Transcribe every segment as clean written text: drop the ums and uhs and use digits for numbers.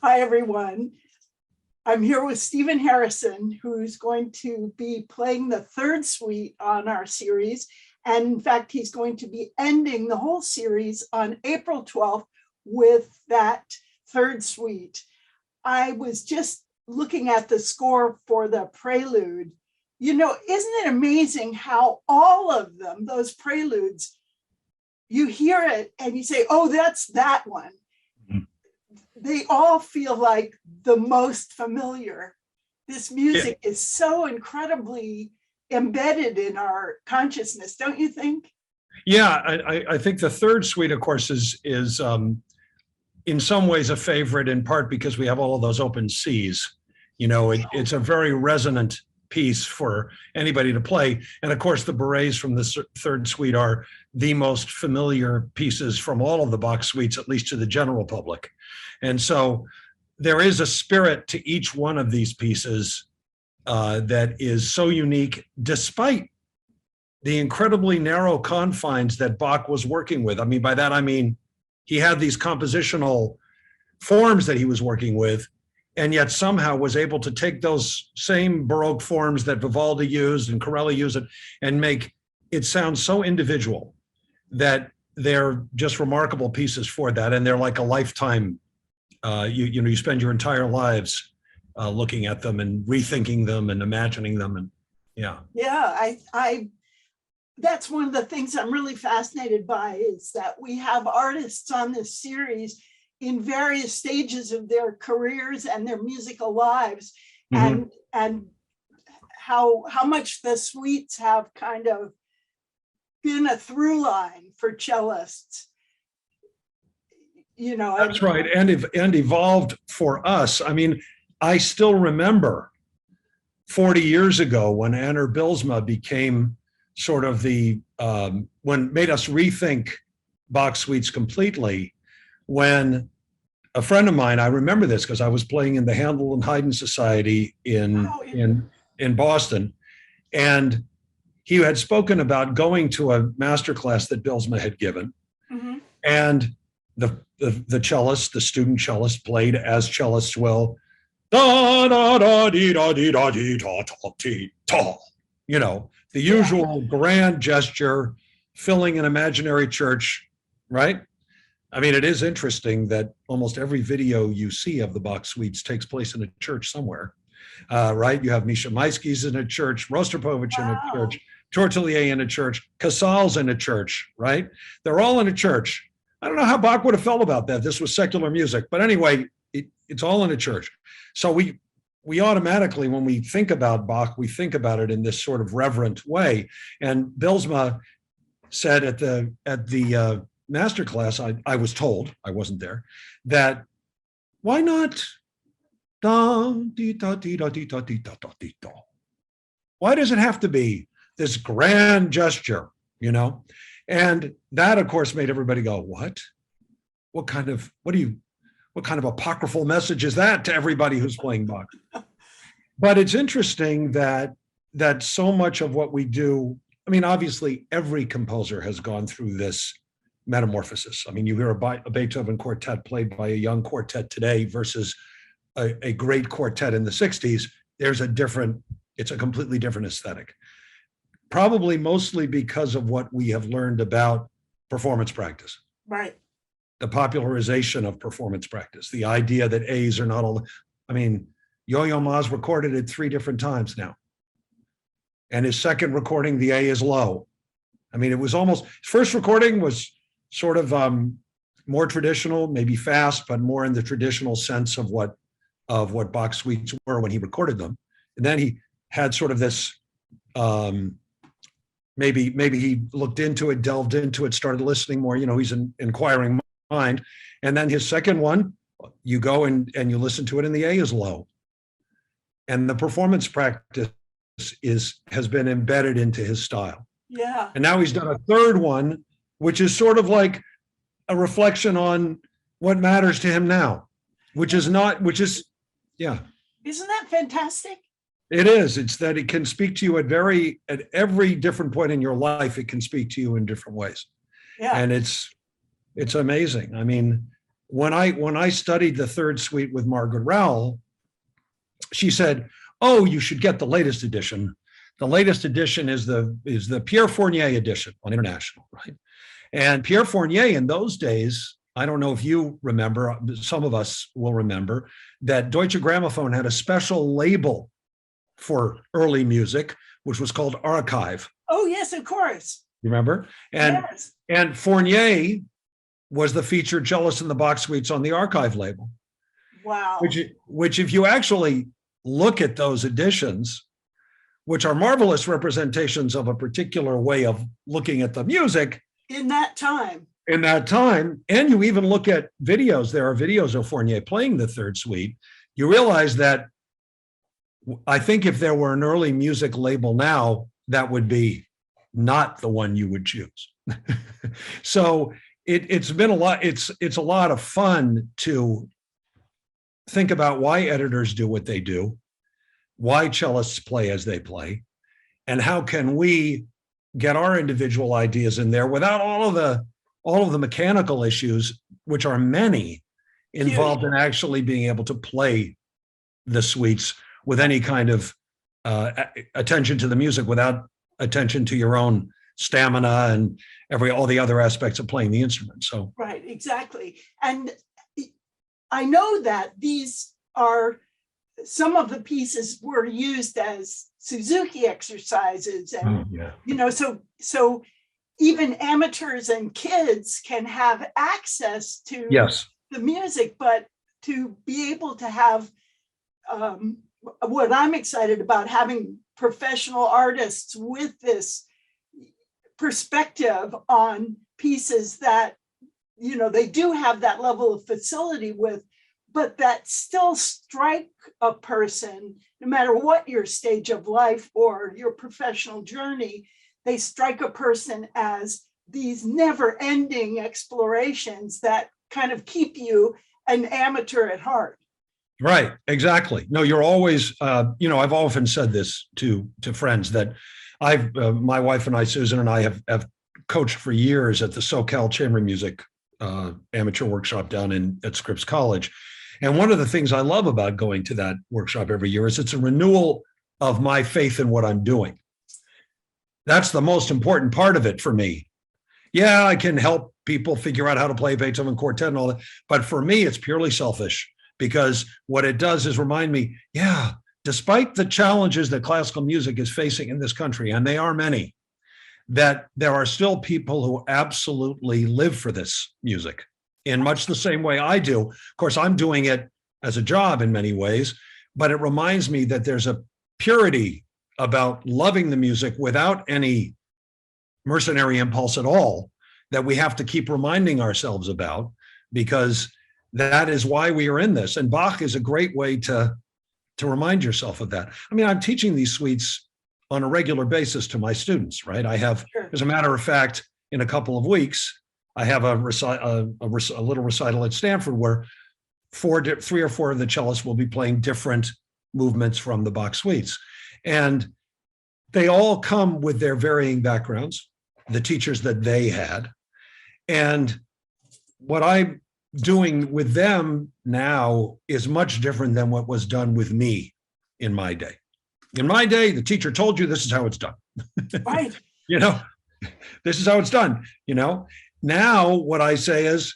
Hi, everyone. I'm here with Stephen Harrison, who's going to be playing the third suite on our series. And in fact, he's going to be ending the whole series on April 12th with that third suite. I was just looking at the score for the prelude. You know, isn't it amazing how all of them, those preludes, you hear it and you say, oh, that's that one. They all feel like the most familiar. This music is so incredibly embedded in our consciousness, don't you think? Yeah, I think the third suite, of course, is in some ways a favorite, in part because we have all of those open Cs. You know, it's a very resonant piece for anybody to play. And of course, the berets from the third suite are the most familiar pieces from all of the Bach suites, at least to the general public. And so there is a spirit to each one of these pieces that is so unique, despite the incredibly narrow confines that Bach was working with. I mean, by that, I mean, he had these compositional forms that he was working with, and yet somehow was able to take those same Baroque forms that Vivaldi used and Corelli used and make it sound so individual that they're just remarkable pieces for that. And they're like a lifetime, you spend your entire lives looking at them and rethinking them and imagining them. And yeah. Yeah, that's one of the things I'm really fascinated by, is that we have artists on this series in various stages of their careers and their musical lives, and how much the suites have kind of been a through line for cellists. You know, that's right, and evolved for us. I mean, I still remember 40 years ago when Anner Bylsma became sort of when made us rethink Bach suites completely, when a friend of mine, I remember this because I was playing in the Handel and Haydn Society in Boston, and he had spoken about going to a master class that Bylsma had given, and the cellist, the student cellist, played as cellists will, da da da dee da dee da dee da da dee da, you know, the usual grand gesture, filling an imaginary church, right? I mean, it is interesting that almost every video you see of the Bach suites takes place in a church somewhere, right? You have Misha Maisky's in a church, Rostropovich in a church, Tortelier in a church, Casals in a church, right? They're all in a church. I don't know how Bach would have felt about that. This was secular music, but anyway, it's all in a church. So we automatically, when we think about Bach, we think about it in this sort of reverent way. And Bylsma said at the master class, I was told, I wasn't there, that why not da dee da dee da dee da dee da da dee da? Why does it have to be this grand gesture, you know? And that, of course, made everybody go, what? What kind of apocryphal message is that to everybody who's playing Bach? But it's interesting that so much of what we do, I mean, obviously every composer has gone through this metamorphosis. I mean, you hear a Beethoven quartet played by a young quartet today versus a great quartet in the 60s. It's a completely different aesthetic. Probably mostly because of what we have learned about performance practice. Right. The popularization of performance practice, the idea that A's are not all, I mean, Yo-Yo Ma's recorded it 3 different times now. And his second recording, the A is low. I mean, it was almost, first recording was sort of more traditional, maybe fast, but more in the traditional sense of what Bach suites were when he recorded them. And then he had sort of this, maybe he looked into it, delved into it, started listening more, you know, he's an inquiring mind. And then his second one, you go and you listen to it and the A is low. And the performance practice has been embedded into his style. Yeah. And now he's done a third one, which is sort of like a reflection on what matters to him now, yeah. Isn't that fantastic? It is. It's that it can speak to you at every different point in your life. It can speak to you in different ways. Yeah. And it's amazing. I mean, when I studied the third suite with Margaret Rowell, she said, "Oh, you should get the latest edition. The latest edition is the Pierre Fournier edition on International, right?" And Pierre Fournier in those days, I don't know if you remember, some of us will remember, that Deutsche Grammophon had a special label for early music, which was called Archive. Oh, yes, of course. You remember? Yes. And Fournier was the featured cellist in the Bach suites on the Archive label. Wow. Which if you actually look at those editions, which are marvelous representations of a particular way of looking at the music in that time, and you even look at videos, there are videos of Fournier playing the third suite, you realize that I think if there were an early music label now, that would be not the one you would choose. So it's been a lot, it's a lot of fun to think about why editors do what they do, why cellists play as they play, and how can we get our individual ideas in there without all of the mechanical issues, which are many, involved in actually being able to play the suites with any kind of attention to the music, without attention to your own stamina and all the other aspects of playing the instrument. So right, exactly. And I know that these are, some of the pieces were used as Suzuki exercises, and you know, so even amateurs and kids can have access to the music, but to be able to have what I'm excited about, having professional artists with this perspective on pieces that, you know, they do have that level of facility with, but that still strike a person, no matter what your stage of life or your professional journey, they strike a person as these never-ending explorations that kind of keep you an amateur at heart. Right, exactly. No, you're always, you know, I've often said this to friends that my wife and I, Susan and I, have coached for years at the SoCal Chamber Music amateur workshop down at Scripps College. And one of the things I love about going to that workshop every year is it's a renewal of my faith in what I'm doing. That's the most important part of it for me. Yeah, I can help people figure out how to play Beethoven quartet and all that, but for me, it's purely selfish, because what it does is remind me, yeah, despite the challenges that classical music is facing in this country, and they are many, that there are still people who absolutely live for this music in much the same way I do. Of course, I'm doing it as a job in many ways, but it reminds me that there's a purity about loving the music without any mercenary impulse at all that we have to keep reminding ourselves about, because that is why we are in this. And Bach is a great way to remind yourself of that. I mean, I'm teaching these suites on a regular basis to my students, right? I have, as a matter of fact, in a couple of weeks, I have a little recital at Stanford where 3 or 4 of the cellists will be playing different movements from the Bach suites. And they all come with their varying backgrounds, the teachers that they had. And what I'm doing with them now is much different than what was done with me in my day. In my day, the teacher told you this is how it's done. Right. You know, this is how it's done, you know. Now what I say is,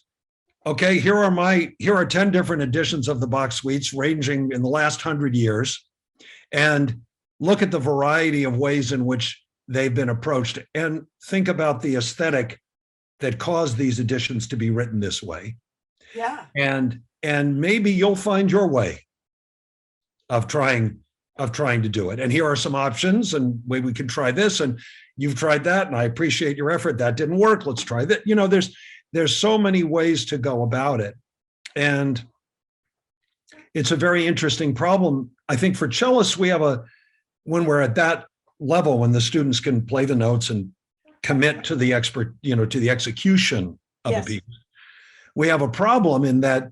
okay, here are 10 different editions of the Bach suites ranging in the last 100 years, and look at the variety of ways in which they've been approached, and think about the aesthetic that caused these editions to be written this way. Yeah. And maybe you'll find your way of trying to do it. And here are some options, and we can try this, and you've tried that, and I appreciate your effort. That didn't work. Let's try that. You know, there's so many ways to go about it. And it's a very interesting problem. I think for cellists, when we're at that level, when the students can play the notes and commit to the to the execution of a piece, we have a problem in that,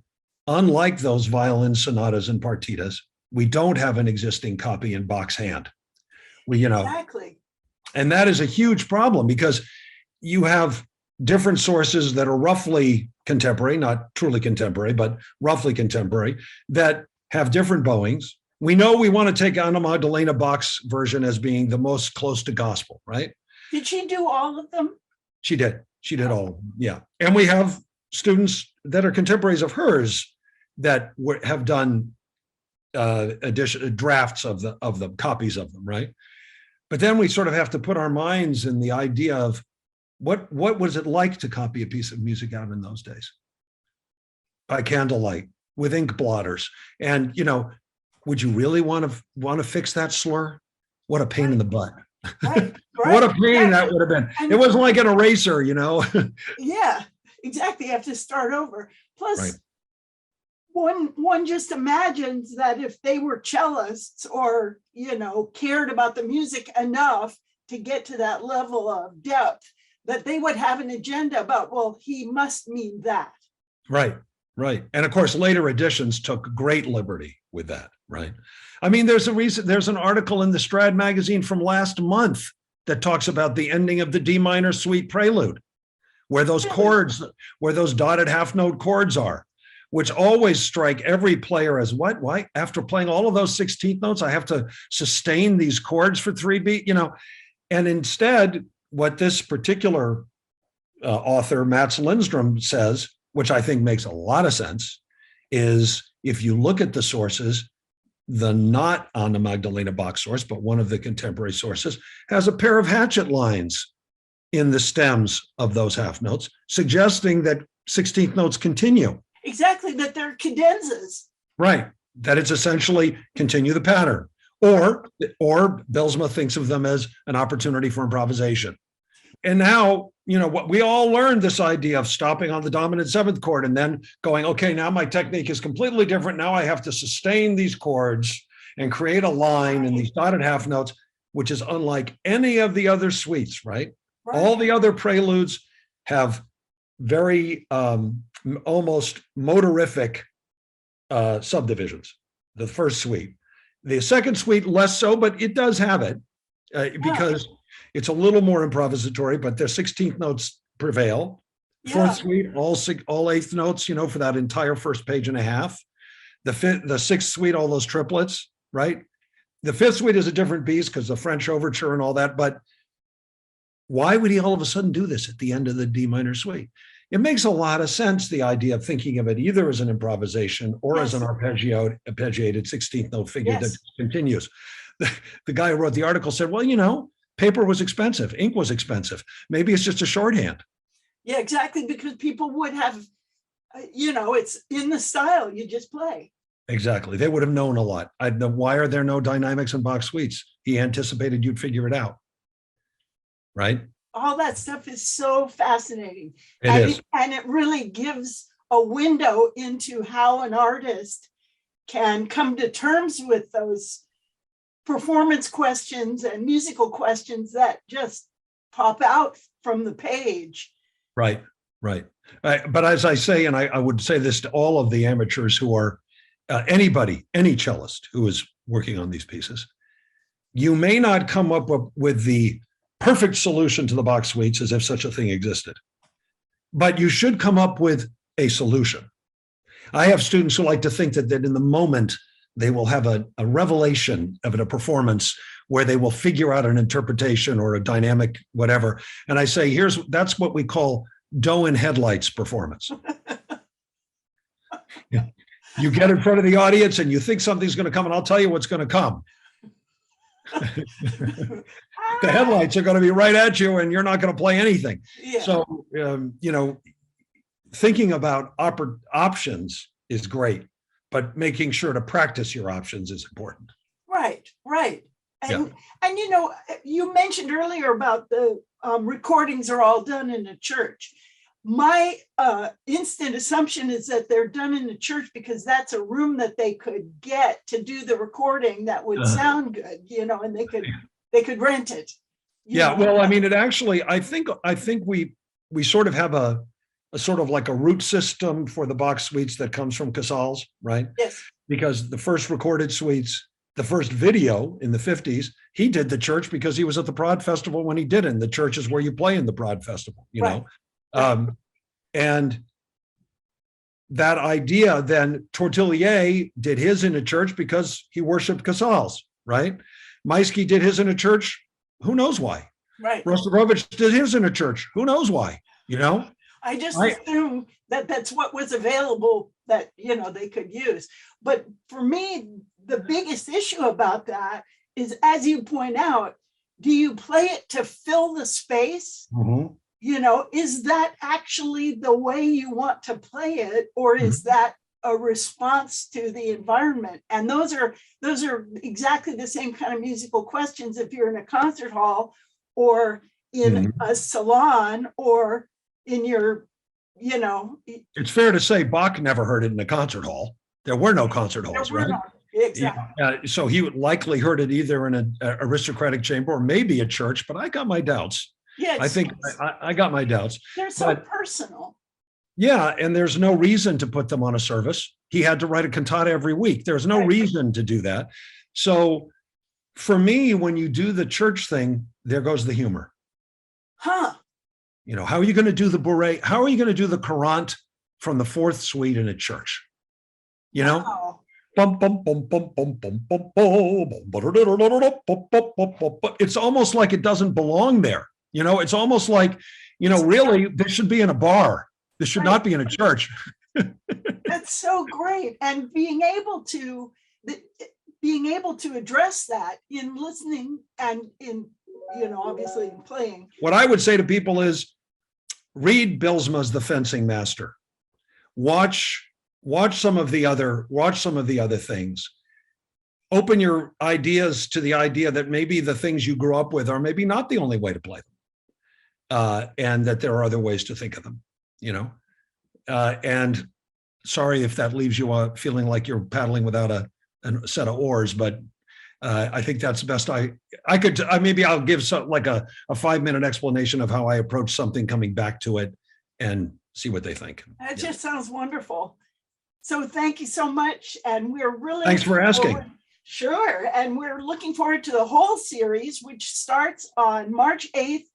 unlike those violin sonatas and partitas, we don't have an existing copy in Bach's hand. Exactly. And that is a huge problem, because you have different sources that are roughly contemporary, not truly contemporary, but roughly contemporary, that have different bowings. We know we want to take Anna Magdalena Bach's version as being the most close to gospel, right? Did she do all of them? She did. She did all of them, yeah. And we have students that are contemporaries of hers that have done drafts of the copies of them, right? But then we sort of have to put our minds in the idea of what was it like to copy a piece of music out in those days by candlelight with ink blotters. And would you really want to fix that slur? What a pain in the butt. Right, What a pain that would have been. And it wasn't like an eraser, Yeah, exactly. You have to start over. Plus, right. one just imagines that if they were cellists or, cared about the music enough to get to that level of depth, that they would have an agenda about, well, he must mean that. Right. Right. And of course, later editions took great liberty with that. Right. I mean, there's an article in the Strad magazine from last month that talks about the ending of the D minor suite prelude, where those chords, where those dotted half note chords are, which always strike every player as what? Why? After playing all of those 16th notes, I have to sustain these chords for 3 beat, and instead, what this particular author, Mats Lindstrom, says, which I think makes a lot of sense, is if you look at the sources, the not Anna Magdalena Bach source, but one of the contemporary sources, has a pair of hatchet lines in the stems of those half notes, suggesting that 16th notes continue. Exactly, that they're cadenzas. Right, that it's essentially continue the pattern. Or Bylsma thinks of them as an opportunity for improvisation. And now, what we all learned, this idea of stopping on the dominant 7th chord and then going, okay, now my technique is completely different. Now I have to sustain these chords and create a line in these dotted half notes, which is unlike any of the other suites, right? All the other preludes have very almost motorific subdivisions. The first suite. The second suite, less so, but it does have it because it's a little more improvisatory, but their 16th notes prevail. Fourth suite, all 8th notes, for that entire first page and a half. The sixth suite, all those triplets, right? The fifth suite is a different beast because the French overture and all that. But why would he all of a sudden do this at the end of the D minor suite? It makes a lot of sense, the idea of thinking of it either as an improvisation or as an arpeggiated 16th note figure that continues. The guy who wrote the article said, well, paper was expensive, ink was expensive. Maybe it's just a shorthand. Yeah, exactly, because people would have, it's in the style, you just play. Exactly. They would have known a lot. Why are there no dynamics in Bach suites? He anticipated you'd figure it out. Right? All that stuff is so fascinating. It is. And it really gives a window into how an artist can come to terms with those performance questions and musical questions that just pop out from the page. Right. But as I say, and I would say this to all of the amateurs who are any cellist who is working on these pieces, you may not come up with the perfect solution to the Bach suites, as if such a thing existed, but you should come up with a solution. I have students who like to think that in the moment they will have a revelation of a performance where they will figure out an interpretation or a dynamic whatever. And I say, that's what we call doe in headlights performance. You get in front of the audience and you think something's going to come, and I'll tell you what's going to come. The headlights are going to be right at you and you're not going to play anything. Yeah. So, thinking about options is great, but making sure to practice your options is important. Right. And you mentioned earlier about the recordings are all done in a church. My instant assumption is that they're done in the church because that's a room that they could get to do the recording that would sound good, and they could rent it. Well, I mean, it actually, I think we sort of have a sort of like a root system for the Bach suites that comes from Casals, right? Yes. Because the first recorded suites, the first video in the 50s, he did the church because he was at the Prod Festival when he did it. And the church is where you play in the Prod Festival, you know. And that idea, then Tortelier did his in a church because he worshiped Casals, right? Maisky did his in a church. Who knows why? Right. Rostropovich did his in a church. Who knows why? I just assume that that's what was available that, they could use. But for me, the biggest issue about that is, as you point out, do you play it to fill the space? Mhm. Is that actually the way you want to play it, or is that a response to the environment? And those are exactly the same kind of musical questions if you're in a concert hall or in a salon or in your, It's fair to say Bach never heard it in a concert hall. There were no concert halls, right? Exactly. So he would likely heard it either in an aristocratic chamber or maybe a church, but I got my doubts. Yeah, I think I got my doubts. They're so personal. Yeah, and there's no reason to put them on a service. He had to write a cantata every week. There's no reason to do that. So for me, when you do the church thing, there goes the humor. Huh. How are you going to do the bourrée? How are you going to do the courant from the fourth suite in a church? Wow. It's almost like it doesn't belong there. It's almost like, really, this should be in a bar. This should not be in a church. That's so great. And being able to address that in listening and in, obviously in playing. What I would say to people is read Bilsma's The Fencing Master. Watch some of the other things. Open your ideas to the idea that maybe the things you grew up with are maybe not the only way to play them, and that there are other ways to think of them. And sorry if that leaves you feeling like you're paddling without a set of oars, but I think that's best. Maybe I'll give like a 5-minute explanation of how I approach something, coming back to it and see what they think. That just sounds wonderful. So thank you so much. And we're really— Thanks for asking. Sure. And we're looking forward to the whole series, which starts on March 8th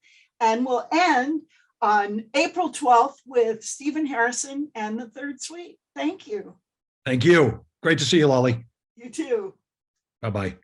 and will end on April 12th with Stephen Harrison and the Third Suite. Thank you. Thank you. Great to see you, Lolly. You too. Bye-bye.